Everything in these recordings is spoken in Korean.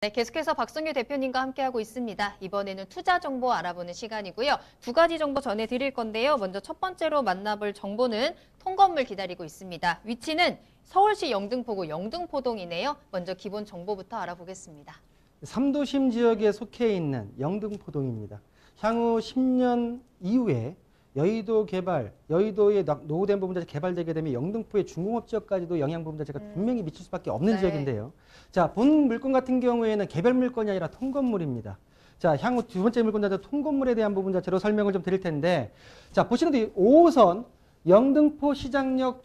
네, 계속해서 박성규 대표님과 함께하고 있습니다. 이번에는 투자 정보 알아보는 시간이고요. 두 가지 정보 전해드릴 건데요. 먼저 첫 번째로 만나볼 정보는 통건물 기다리고 있습니다. 위치는 서울시 영등포구 영등포동이네요. 먼저 기본 정보부터 알아보겠습니다. 삼도심 지역에 속해 있는 영등포동입니다. 향후 10년 이후에 여의도 개발, 여의도의 노후된 부분자재 개발되게 되면 영등포의 중공업 지역까지도 영향 부분자재가 분명히 미칠 수밖에 없는 지역인데요. 자, 본 물건 같은 경우에는 개별 물건이 아니라 통건물입니다. 자, 향후 두 번째 물건자재 통건물에 대한 부분자재로 설명을 좀 드릴 텐데, 자, 보시는 이 5호선 영등포 시장역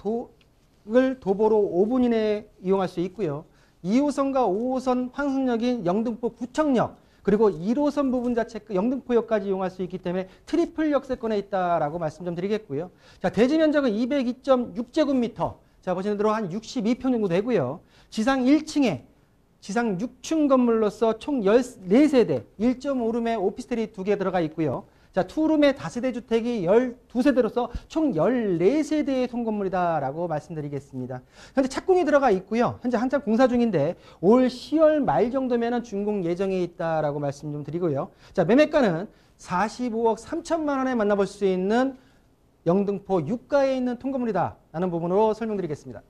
을 도보로 5분 이내에 이용할 수 있고요. 2호선과 5호선 환승역인 영등포 구청역, 그리고 1호선 부분 자체 영등포역까지 이용할 수 있기 때문에 트리플 역세권에 있다라고 말씀 좀 드리겠고요. 자, 대지 면적은 202.6제곱미터. 자, 보시는 대로 한 62평 정도 되고요. 지상 1층에 지상 6층 건물로서 총 14세대, 1.5룸에 오피스텔이 2개 들어가 있고요. 자, 투룸의 다세대 주택이 12세대로서 총 14세대의 통건물이다라고 말씀드리겠습니다. 현재 착공이 들어가 있고요. 현재 한참 공사 중인데 올 10월 말 정도면 준공 예정에 있다라고 말씀 좀 드리고요. 자, 매매가는 45억 3천만 원에 만나볼 수 있는 영등포 유가에 있는 통건물이다라는 부분으로 설명드리겠습니다.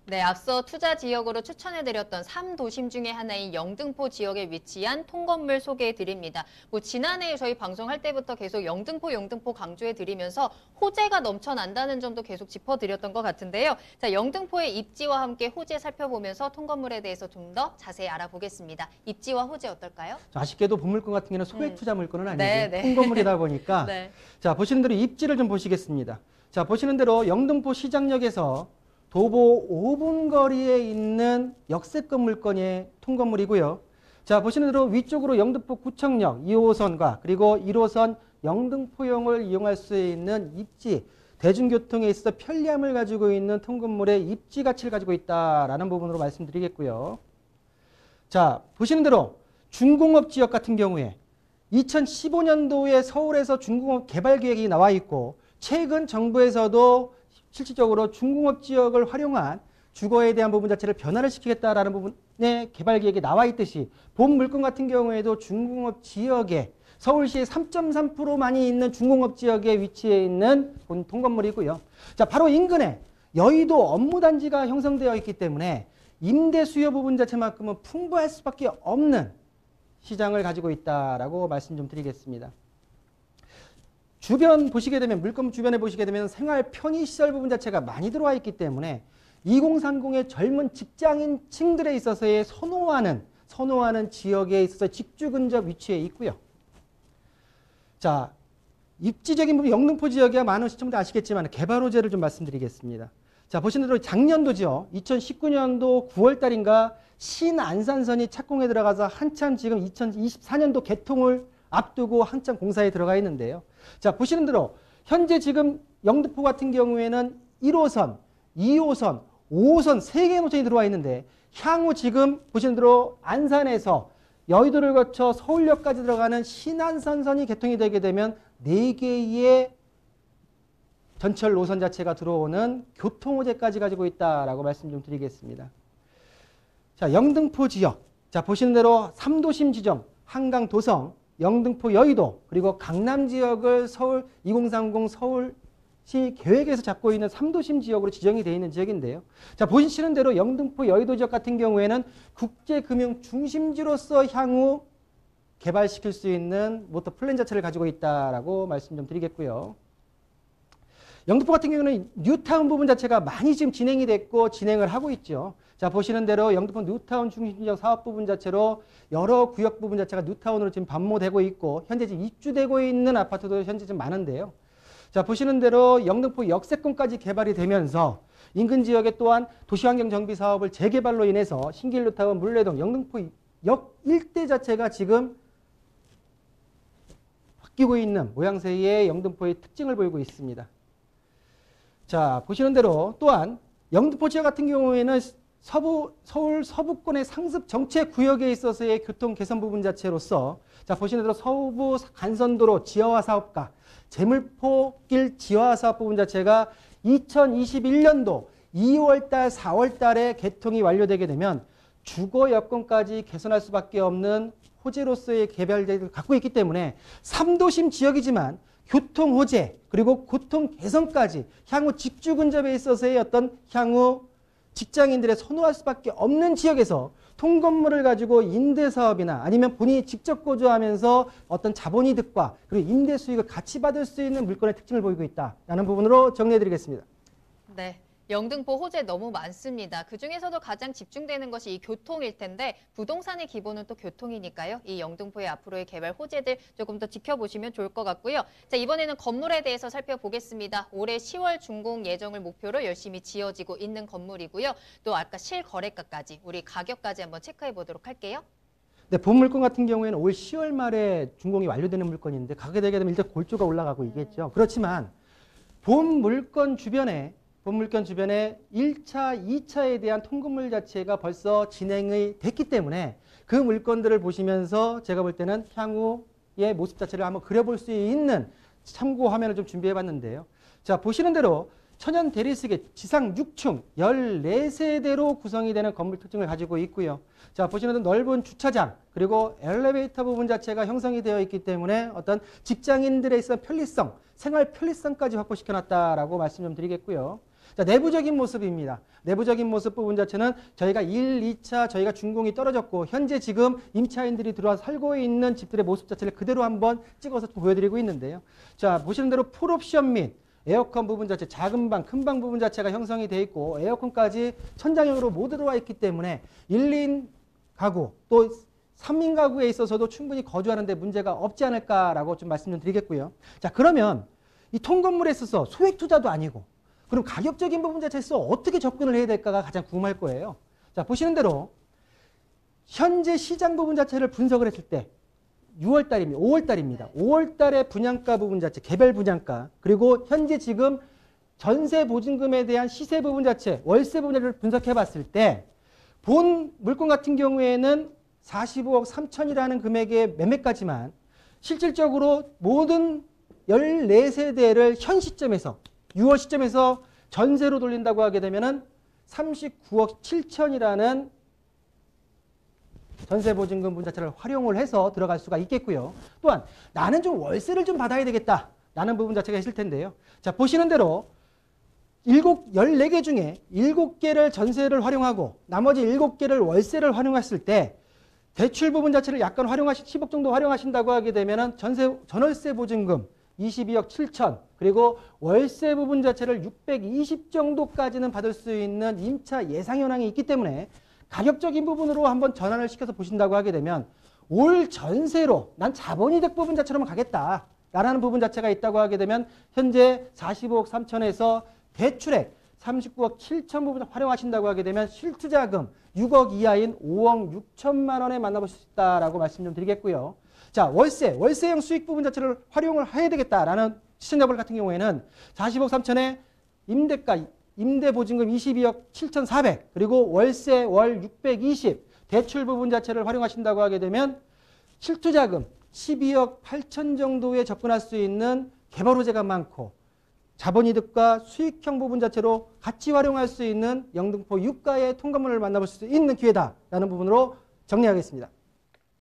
네, 앞서 투자 지역으로 추천해드렸던 3도심 중에 하나인 영등포 지역에 위치한 통건물 소개해드립니다. 지난해 저희 방송할 때부터 계속 영등포 강조해드리면서 호재가 넘쳐난다는 점도 계속 짚어드렸던 것 같은데요. 자, 영등포의 입지와 함께 호재 살펴보면서 통건물에 대해서 좀 더 자세히 알아보겠습니다. 입지와 호재 어떨까요? 아쉽게도 본 물건 같은 경우는 소액 투자 물건은 아니고 네. 통건물이다 보니까 네. 자, 보시는 대로 입지를 좀 보시겠습니다. 자, 보시는 대로 영등포 시장역에서 도보 5분 거리에 있는 역세권 물건의 통건물이고요. 자, 보시는 대로 위쪽으로 영등포 구청역 2호선과 그리고 1호선 영등포역을 이용할 수 있는 입지, 대중교통에 있어서 편리함을 가지고 있는 통건물의 입지 가치를 가지고 있다라는 부분으로 말씀드리겠고요. 자, 보시는 대로 중공업 지역 같은 경우에 2015년도에 서울에서 중공업 개발 계획이 나와 있고 최근 정부에서도 실질적으로 중공업 지역을 활용한 주거에 대한 부분 자체를 변화를 시키겠다라는 부분의 개발 계획이 나와 있듯이 본 물건 같은 경우에도 중공업 지역에 서울시의 3.3% 많이 있는 중공업 지역에 위치해 있는 본 통건물이고요. 자, 바로 인근에 여의도 업무단지가 형성되어 있기 때문에 임대 수요 부분 자체만큼은 풍부할 수밖에 없는 시장을 가지고 있다라고 말씀 좀 드리겠습니다. 주변 보시게 되면 물건 주변에 보시게 되면 생활 편의시설 부분 자체가 많이 들어와 있기 때문에 2030의 젊은 직장인층들에 있어서의 선호하는 지역에 있어서 직주 근접 위치해 있고요. 자, 입지적인 부분 영등포 지역에 많은 시청자들 아시겠지만 개발 호재를 좀 말씀드리겠습니다. 자, 보시는 대로 작년도죠. 2019년도 9월 달인가 신안산선이 착공에 들어가서 한참 지금 2024년도 개통을 앞두고 한참 공사에 들어가 있는데요. 자, 보시는 대로 현재 지금 영등포 같은 경우에는 1호선, 2호선, 5호선 3개의 노선이 들어와 있는데 향후 지금 보시는 대로 안산에서 여의도를 거쳐 서울역까지 들어가는 신안산선이 개통이 되게 되면 4개의 전철 노선 자체가 들어오는 교통호재까지 가지고 있다라고 말씀 좀 드리겠습니다. 자, 영등포 지역. 자, 보시는 대로 3도심 지정, 한강 도성, 영등포 여의도 그리고 강남 지역을 서울 2030 서울시 계획에서 잡고 있는 3도심 지역으로 지정이 되어 있는 지역인데요. 자, 보시는 대로 영등포 여의도 지역 같은 경우에는 국제금융 중심지로서 향후 개발시킬 수 있는 모터 플랜 자체를 가지고 있다라고 말씀 좀 드리겠고요. 영등포 같은 경우는 뉴타운 부분 자체가 많이 지금 진행이 됐고 진행을 하고 있죠. 자, 보시는 대로 영등포 뉴타운 중심지역 사업 부분 자체로 여러 구역 부분 자체가 뉴타운으로 지금 반모되고 있고 현재 지금 입주되고 있는 아파트도 현재 좀 많은데요. 자, 보시는 대로 영등포 역세권까지 개발이 되면서 인근 지역에 또한 도시환경 정비 사업을 재개발로 인해서 신길 뉴타운, 물레동, 영등포 역 일대 자체가 지금 바뀌고 있는 모양새의 영등포의 특징을 보이고 있습니다. 자, 보시는 대로 또한 영등포 지역 같은 경우에는 서울 서부권의 상습 정책 구역에 있어서의 교통 개선 부분 자체로서 자, 보시는 대로 서부 간선도로 지하화 사업과 제물포길 지하화 사업 부분 자체가 2021년도 2월달, 4월달에 개통이 완료되게 되면 주거 여건까지 개선할 수밖에 없는 호재로서의 개발제를 갖고 있기 때문에 3도심 지역이지만 교통 호재 그리고 교통 개선까지 향후 직주 근접에 있어서의 어떤 향후 직장인들의 선호할 수밖에 없는 지역에서 통건물을 가지고 임대 사업이나 아니면 본인이 직접 거주하면서 어떤 자본이득과 그리고 임대 수익을 같이 받을 수 있는 물건의 특징을 보이고 있다라는 부분으로 정리해 드리겠습니다. 네. 영등포 호재 너무 많습니다. 그중에서도 가장 집중되는 것이 이 교통일 텐데 부동산의 기본은 또 교통이니까요. 이 영등포의 앞으로의 개발 호재들 조금 더 지켜보시면 좋을 것 같고요. 자, 이번에는 건물에 대해서 살펴보겠습니다. 올해 10월 준공 예정을 목표로 열심히 지어지고 있는 건물이고요. 또 아까 실거래가까지 우리 가격까지 한번 체크해 보도록 할게요. 네, 본 물건 같은 경우에는 올 10월 말에 준공이 완료되는 물건인데 가격에 되게 되면 일단 골조가 올라가고 있겠죠. 그렇지만 본 물건 주변에 1차, 2차에 대한 통건물 자체가 벌써 진행이 됐기 때문에 그 물건들을 보시면서 제가 볼 때는 향후의 모습 자체를 한번 그려볼 수 있는 참고 화면을 좀 준비해 봤는데요. 자, 보시는 대로 천연 대리석의 지상 6층 14세대로 구성이 되는 건물 특징을 가지고 있고요. 자, 보시는 대로 넓은 주차장 그리고 엘리베이터 부분 자체가 형성이 되어 있기 때문에 어떤 직장인들에 있어 편리성, 생활 편리성까지 확보시켜놨다라고 말씀 좀 드리겠고요. 자, 내부적인 모습입니다. 내부적인 모습 부분 자체는 저희가 1, 2차 저희가 준공이 떨어졌고 현재 지금 임차인들이 들어와서 살고 있는 집들의 모습 자체를 그대로 한번 찍어서 보여드리고 있는데요. 자, 보시는 대로 풀옵션 및 에어컨 부분 자체, 작은 방, 큰 방 부분 자체가 형성이 되어 있고 에어컨까지 천장형으로 모두 들어와 있기 때문에 1인 가구 또 3인 가구에 있어서도 충분히 거주하는 데 문제가 없지 않을까라고 좀 말씀 좀 드리겠고요. 자, 그러면 이 통건물에 있어서 소액 투자도 아니고 그럼 가격적인 부분 자체에서 어떻게 접근을 해야 될까가 가장 궁금할 거예요. 자, 보시는 대로 현재 시장 부분 자체를 분석을 했을 때 6월 달입니다. 5월 달입니다. 5월 달에 분양가 부분 자체, 개별 분양가 그리고 현재 지금 전세 보증금에 대한 시세 부분 자체, 월세 부분을 분석해 봤을 때 본 물건 같은 경우에는 45억 3천이라는 금액의 매매가지만 실질적으로 모든 14세대를 현 시점에서 6월 시점에서 전세로 돌린다고 하게 되면은 39억 7천이라는 전세 보증금 부분 자체를 활용을 해서 들어갈 수가 있겠고요. 또한 나는 좀 월세를 좀 받아야 되겠다라는 부분 자체가 있을 텐데요. 자, 보시는 대로 14개 중에 7개를 전세를 활용하고 나머지 7개를 월세를 활용했을 때 대출 부분 자체를 약간 10억 정도 활용하신다고 하게 되면은 전월세 보증금 22억 7천 그리고 월세 부분 자체를 620 정도까지는 받을 수 있는 임차 예상 현황이 있기 때문에 가격적인 부분으로 한번 전환을 시켜서 보신다고 하게 되면 올 전세로 난 자본이득 부분 자체로만 가겠다라는 부분 자체가 있다고 하게 되면 현재 45억 3천에서 대출액 39억 7천 부분 활용하신다고 하게 되면 실투자금 6억 이하인 5억 6천만 원에 만나보실 수 있다라고 말씀 좀 드리겠고요. 자, 월세형 수익 부분 자체를 활용을 해야 되겠다라는 시청자분 같은 경우에는 40억 3천에 임대 보증금 22억 7,400 그리고 월세 월 620 대출 부분 자체를 활용하신다고 하게 되면 실투자금 12억 8천 정도에 접근할 수 있는 개발 호재가 많고 자본이득과 수익형 부분 자체로 같이 활용할 수 있는 영등포 유가의 통건물을 만나볼 수 있는 기회다라는 부분으로 정리하겠습니다.